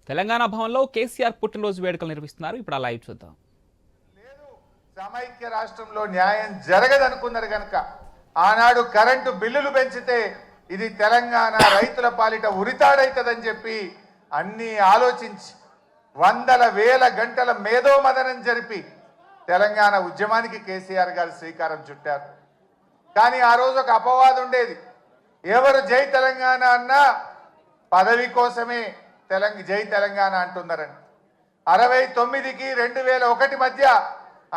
తెలంగాణ భవన్లో కేసీఆర్ పుట్టినరోజు వేడుకలు నిర్వహిస్తున్నారు. ఇప్పుడు ఆ లైవ్ చూద్దాం. లేదు, సమైక్య రాష్ట్రంలో న్యాయం జరగదనుకున్నారు కనుక ఆనాడు కరెంటు బిల్లులు పెంచితే ఇది తెలంగాణ రైతుల పాలిట ఉరితాడైతదని చెప్పి అన్ని ఆలోచించి వందల వేల గంటల మేధోమదనం జరిపి తెలంగాణ ఉద్యమానికి కేసీఆర్ గారు శ్రీకారం చుట్టారు. కానీ ఆ రోజు ఒక అపవాదం ఉండేది. ఎవరు జై తెలంగాణ అన్నా పదవి కోసమే జై తెలంగాణ అంటున్నారని. 69కి 2001 మధ్య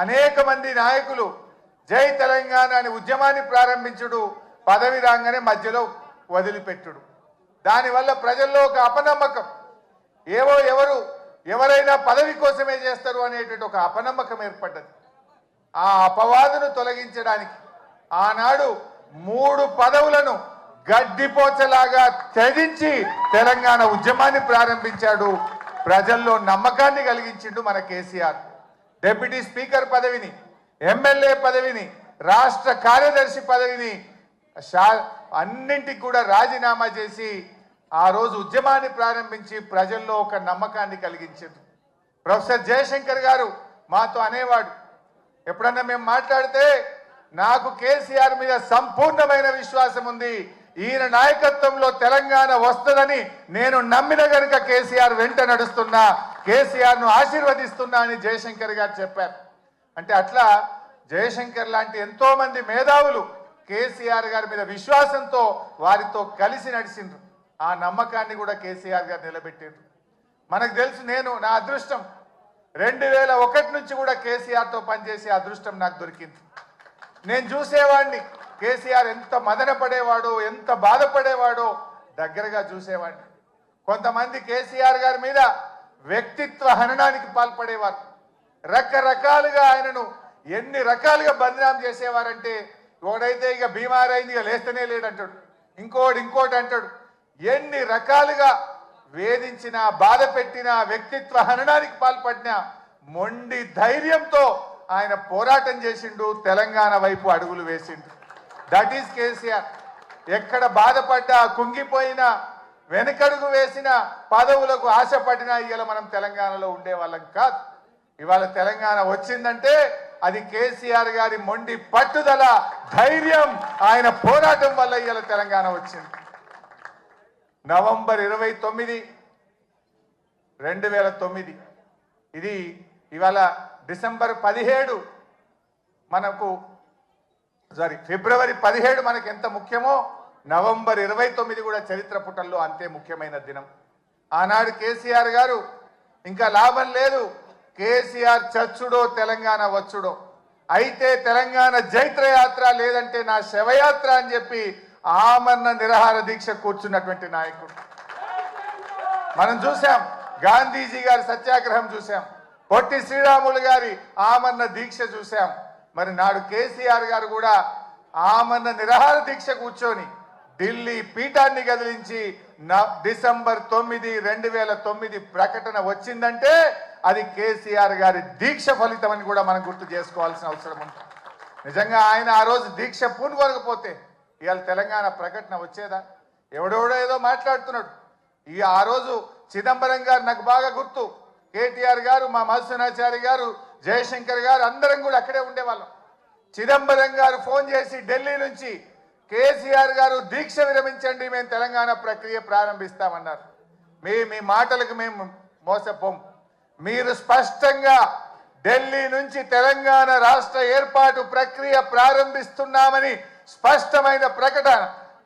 అనేక మంది నాయకులు జై తెలంగాణ అని ఉద్యమాన్ని ప్రారంభించుడు, పదవి రాగానే మధ్యలో వదిలిపెట్టుడు. దానివల్ల ప్రజల్లో ఒక అపనమ్మకం, ఎవరైనా పదవి కోసమే చేస్తారు అనేటువంటి ఒక అపనమ్మకం ఏర్పడ్డది. ఆ అపవాదును తొలగించడానికి ఆనాడు 3 పదవులను గడ్డిపోచలాగా త్యజించి తెలంగాణ ఉద్యమాన్ని ప్రారంభించాడు. ప్రజల్లో నమ్మకాన్ని కలిగించిండు మన కేసీఆర్. డిప్యూటీ స్పీకర్ పదవిని, ఎమ్మెల్యే పదవిని, రాష్ట్ర కార్యదర్శి పదవిని అన్నింటికి కూడా రాజీనామా చేసి ఆ రోజు ఉద్యమాన్ని ప్రారంభించి ప్రజల్లో ఒక నమ్మకాన్ని కలిగించారు. ప్రొఫెసర్ జయశంకర్ గారు మాతో అనేవాడు, ఎప్పుడన్నా మేము మాట్లాడితే నాకు కేసీఆర్ మీద సంపూర్ణమైన విశ్వాసం ఉంది, ఈయన నాయకత్వంలో తెలంగాణ వస్తుందని నేను నమ్మిన గనుక కేసీఆర్ వెంట నడుస్తున్నా, కేసీఆర్ను ఆశీర్వదిస్తున్నా అని జయశంకర్ గారు చెప్పారు. అంటే అట్లా జయశంకర్ లాంటి ఎంతో మంది మేధావులు కేసీఆర్ గారి మీద విశ్వాసంతో వారితో కలిసి నడిచిండ్రు. ఆ నమ్మకాన్ని కూడా కేసీఆర్ గారు నిలబెట్టిండ్రు. మనకు తెలుసు, నా అదృష్టం 2001 నుంచి కూడా కేసీఆర్తో పనిచేసే అదృష్టం నాకు దొరికింది. నేను చూసేవాడిని కేసీఆర్ ఎంత మదన పడేవాడో, ఎంత బాధపడేవాడో దగ్గరగా చూసేవాడిని. కొంతమంది కేసీఆర్ గారి మీద వ్యక్తిత్వ హననానికి పాల్పడేవారు. రకరకాలుగా ఆయనను ఎన్ని రకాలుగా బదనాం చేసేవారంటే, ఒకడైతే ఇక బీమార్ అయింది, ఇక లేస్తేనే లేడంటాడు, ఇంకోటి అంటాడు. ఎన్ని రకాలుగా వేధించినా, బాధ పెట్టినా, వ్యక్తిత్వ హననానికి పాల్పడినా మొండి ధైర్యంతో ఆయన పోరాటం చేసిండు, తెలంగాణ వైపు అడుగులు వేసిండు. That is KCR. ఎక్కడ బాధపడ్డా, కుంగిపోయినా, వెనకడుగు వేసిన, పదవులకు ఆశపడినా ఇవాళ మనం తెలంగాణలో ఉండేవాళ్ళం కాదు. ఇవాళ తెలంగాణ వచ్చిందంటే అది కేసీఆర్ గారి మొండి పట్టుదల, ధైర్యం, ఆయన పోరాటం వల్ల ఇవాళ తెలంగాణ వచ్చింది. నవంబర్ 29, 2009 ఇది ఇవాళ డిసెంబర్ 17 ఫిబ్రవరి 17 మనకు ఎంత ముఖ్యమో నవంబర్ 29 కూడా చరిత్ర పుటల్లో అంతే ముఖ్యమైన దినం. ఆనాడు కేసీఆర్ గారు ఇంకా లాభం లేదు, కేసీఆర్ చచ్చుడో తెలంగాణ వచ్చుడో, అయితే తెలంగాణ జైత్రయాత్ర లేదంటే నా శవయాత్ర అని చెప్పి ఆమరణ నిరాహార దీక్ష కూర్చున్నటువంటి నాయకుడు మనం చూసాం. గాంధీజీ గారి సత్యాగ్రహం చూసాం, పొట్టి శ్రీరాములు గారి ఆమరణ దీక్ష చూసాం. మరి నాడు కేసీఆర్ గారు కూడా ఆమరణ నిరాహార దీక్ష కూర్చొని ఢిల్లీ పీఠాన్ని కదిలించి డిసెంబర్ 9, 2009 ప్రకటన వచ్చిందంటే అది కేసీఆర్ గారి దీక్ష ఫలితం అని కూడా మనం గుర్తు చేసుకోవాల్సిన అవసరం ఉంది. నిజంగా ఆయన ఆ రోజు దీక్ష పూనుకోకపోతే ఇవాళ తెలంగాణ ప్రకటన వచ్చేదా? ఎవడెవడో ఏదో మాట్లాడుతున్నాడు. ఆ రోజు చిదంబరం గారు నాకు బాగా గుర్తు, కేటీఆర్ గారు, మా మధుసూనాచారి గారు, జయశంకర్ గారు అందరం కూడా అక్కడే ఉండేవాళ్ళం. చిదంబరం గారు ఫోన్ చేసి ఢిల్లీ నుంచి కేసీఆర్ గారు దీక్ష విరమించండి, మేము తెలంగాణ ప్రక్రియ ప్రారంభిస్తామన్నారు. మీ మాటలకు మేము మోసపోం, మీరు స్పష్టంగా ఢిల్లీ నుంచి తెలంగాణ రాష్ట్ర ఏర్పాటు ప్రక్రియ ప్రారంభిస్తున్నామని స్పష్టమైన ప్రకటన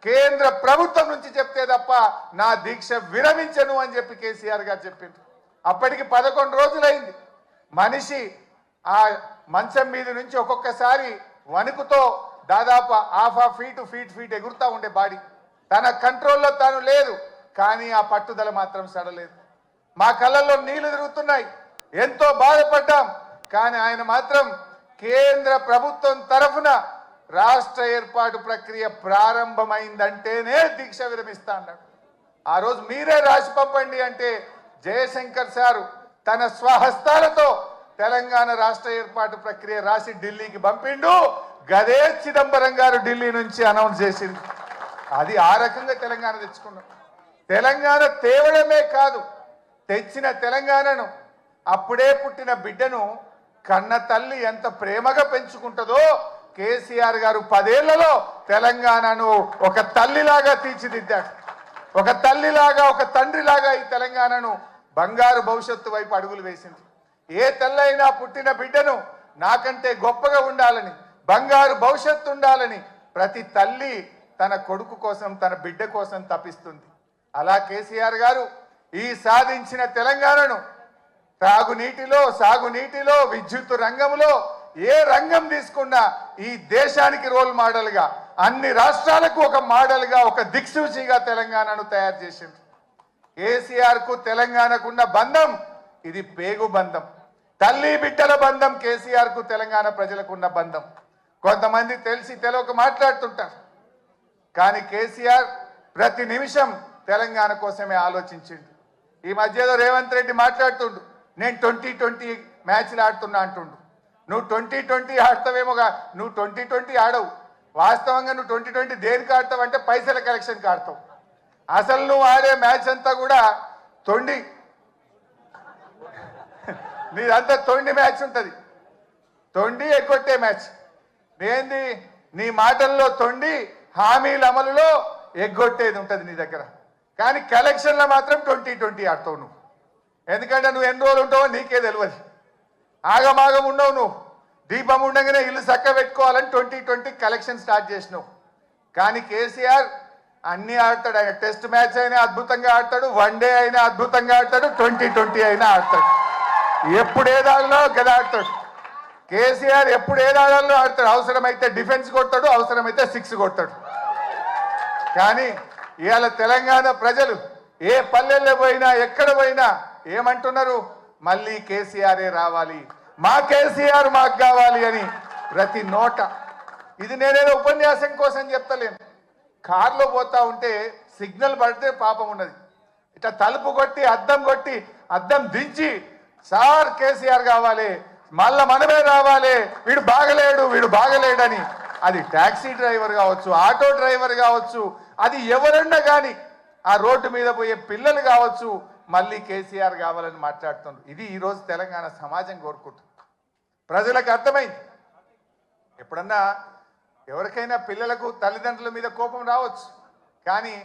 కేంద్ర ప్రభుత్వం నుంచి చెప్తే తప్ప నా దీక్ష విరమించను అని చెప్పి కేసీఆర్ గారు చెప్పింది. అప్పటికి 11 రోజులైంది. మనిషి ఆ మంచం మీద నుంచి ఒక్కొక్కసారి వణుకుతో దాదాపు ½ ఫీట్ ఎగురుతూ ఉండే బాడీ, తన కంట్రోల్లో తాను లేదు. కానీ ఆ పట్టుదల మాత్రం సడలేదు. మా కళ్ళల్లో నీళ్లు తిరుగుతున్నాయి, ఎంతో బాధపడ్డాం. కానీ ఆయన మాత్రం కేంద్ర ప్రభుత్వం తరఫున రాష్ట్ర ఏర్పాటు ప్రక్రియ ప్రారంభమైందంటేనే దీక్ష విరమిస్తా అన్నాడు. ఆ రోజు మీరే రాసి పంపండి అంటే జయశంకర్ సారు తన స్వహస్తాలతో తెలంగాణ రాష్ట్ర ఏర్పాటు ప్రక్రియ రాసి ఢిల్లీకి పంపిండు. గదే చిదంబరం గారు ఢిల్లీ నుంచి అనౌన్స్ చేసింది. అది ఆ రకంగా తెలంగాణ తెచ్చుకున్నాం. తెలంగాణ తేవడమే కాదు, తెచ్చిన తెలంగాణను అప్పుడే పుట్టిన బిడ్డను కన్న తల్లి ఎంత ప్రేమగా పెంచుకుంటుందో కేసీఆర్ గారు 10 ఏళ్లలో తెలంగాణను ఒక తల్లిలాగా తీర్చిదిద్దాడు. ఒక తల్లిలాగా, ఒక తండ్రిలాగా ఈ తెలంగాణను బంగారు భవిష్యత్తు వైపు అడుగులు వేసింది. ఏ తల్లైనా పుట్టిన బిడ్డను నాకంటే గొప్పగా ఉండాలని, బంగారు భవిష్యత్తు ఉండాలని ప్రతి తల్లి తన కొడుకు కోసం, తన బిడ్డ కోసం తపిస్తుంది. అలా కేసీఆర్ గారు ఈ సాధించిన తెలంగాణను త్రాగునీటిలో, సాగునీటిలో, విద్యుత్ రంగంలో ఏ రంగం తీసుకున్నా ఈ దేశానికి రోల్ మోడల్గా, అన్ని రాష్ట్రాలకు ఒక మోడల్గా, ఒక దిక్సూచిగా తెలంగాణను తయారు చేసింది. కేసీఆర్కు తెలంగాణకున్న బంధం ఇది పేగు బంధం, తల్లి బిడ్డల బంధం. కేసీఆర్కు తెలంగాణ ప్రజలకు ఉన్న బంధం. కొంతమంది తెలిసి తెలియక మాట్లాడుతుంటారు, కానీ కేసీఆర్ ప్రతి నిమిషం తెలంగాణ కోసమే ఆలోచించిండు. ఈ మధ్యలో రేవంత్ రెడ్డి మాట్లాడుతుండు, నేను 2020 మ్యాచ్లు ఆడుతున్నా అంటుండు. నువ్వు 2020 ఆడతావేమోగా, నువ్వు 2020 ఆడవు. వాస్తవంగా నువ్వు 2020 దేనికి ఆడతావు అంటే పైసల కలెక్షన్కి ఆడతావు. అసలు నువ్వు ఆడే మ్యాచ్ అంతా కూడా తొండి, నీదంతా తొండి మ్యాచ్ ఉంటుంది, తొండి ఎగ్గొట్టే మ్యాచ్. ఏంది నీ మాటల్లో తొండి, హామీల అమలులో ఎగ్గొట్టేది ఉంటుంది నీ దగ్గర. కానీ కలెక్షన్లో మాత్రం 2020 ఆడతావు నువ్వు. ఎందుకంటే నువ్వు ఎన్ని రోజులు ఉంటావో నీకే తెలియదు. ఆగమాగం ఉండవు నువ్వు. దీపం ఉండగానే ఇల్లు చక్క పెట్టుకోవాలని 2020 కలెక్షన్ స్టార్ట్ చేసినావు. కానీ కేసీఆర్ అన్నీ ఆడతాడు. ఆయన టెస్ట్ మ్యాచ్ అయినా అద్భుతంగా ఆడతాడు, వన్డే అయినా అద్భుతంగా ఆడతాడు, 2020 అయినా ఆడతాడు. ఎప్పుడు ఏదాల్లో గదా ఆడతాడు కేసీఆర్. ఎప్పుడు ఏదాల్లో ఆడతాడు. అవసరమైతే డిఫెన్స్ కొడతాడు, అవసరమైతే 6 కొడతాడు. కానీ ఇవాళ తెలంగాణ ప్రజలు ఏ పల్లెల్లో పోయినా, ఎక్కడ పోయినా ఏమంటున్నారు? మళ్ళీ కేసీఆరే రావాలి, మా కేసీఆర్ మాకు కావాలి అని ప్రతి నోట. ఇది నేనేదో ఉపన్యాసం కోసం చెప్తలేను. కారులో పోతా ఉంటే సిగ్నల్ పడితే పాపం ఉన్నది, ఇట్లా తలుపు కొట్టి అద్దం దించి సార్ కేసీఆర్ కావాలి, మళ్ళా మనమే రావాలి, వీడు బాగలేడని. అది ట్యాక్సీ డ్రైవర్ కావచ్చు, ఆటో డ్రైవర్ కావచ్చు, అది ఎవరన్నా కానీ, ఆ రోడ్డు మీద పోయే పిల్లలు కావచ్చు, మళ్ళీ కేసీఆర్ కావాలని మాట్లాడుతున్నారు. ఇది ఈరోజు తెలంగాణ సమాజం కోరుకుంటుంది. ప్రజలకు అర్థమైంది. ఎప్పుడన్నా ఎవరికైనా పిల్లలకు తల్లిదండ్రుల మీద కోపం రావచ్చు, కానీ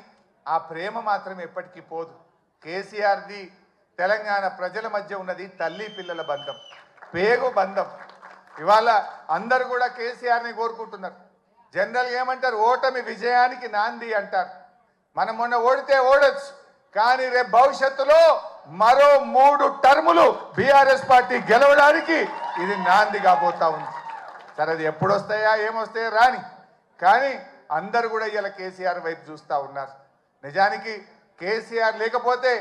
ఆ ప్రేమ మాత్రం ఎప్పటికీ పోదు. కేసీఆర్ది తెలంగాణ ప్రజల మధ్య ఉన్నది తల్లి పిల్లల బంధం, పేగు బంధం. ఇవాళ అందరూ కూడా కేసీఆర్ని కోరుకుంటున్నారు. జనరల్గా ఏమంటారు? ఓటమి విజయానికి నాంది అంటారు. మనం మొన్న ఓడితే ఓడొచ్చు, కానీ రేపు భవిష్యత్తులో మరో 3 టర్ములు బీఆర్ఎస్ పార్టీ గెలవడానికి ఇది నాంది కాబోతా ఉంది. సరే, అది ఎప్పుడు వస్తాయా, ఏమొస్తాయా రాని, కానీ అందరూ కూడా ఇలా కేసీఆర్ వైపు చూస్తూ ఉన్నారు. నిజానికి కేసీఆర్ లేకపోతే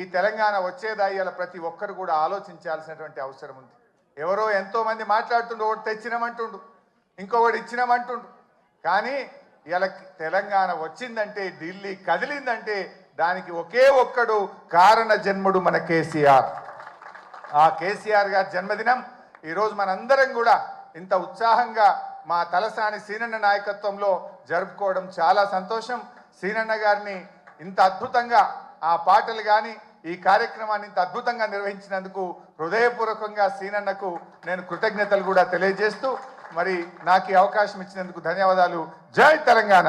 ఈ తెలంగాణ వచ్చేదా ఇలా ప్రతి ఒక్కరు కూడా ఆలోచించాల్సినటువంటి అవసరం ఉంది. ఎవరో ఎంతో మంది మాట్లాడుతుండు, ఒకటి తెచ్చినామంటుండు, ఇంకొకటి ఇచ్చినామంటుండు. కానీ ఇలా తెలంగాణ వచ్చిందంటే, ఢిల్లీ కదిలిందంటే దానికి ఒకే ఒక్కడు కారణ జన్ముడు మన కేసీఆర్. ఆ కేసీఆర్ గారి జన్మదినం ఈరోజు మనందరం కూడా ఇంత ఉత్సాహంగా మా తలసాని సీనన్న నాయకత్వంలో జరుపుకోవడం చాలా సంతోషం. సీనన్న గారిని ఇంత అద్భుతంగా ఆ పాటలు కానీ ఈ కార్యక్రమాన్ని ఇంత అద్భుతంగా నిర్వహించినందుకు హృదయపూర్వకంగా సీనన్నకు నేను కృతజ్ఞతలు కూడా తెలియజేస్తూ, మరి నాకు ఈ అవకాశం ఇచ్చినందుకు ధన్యవాదాలు. జై తెలంగాణ.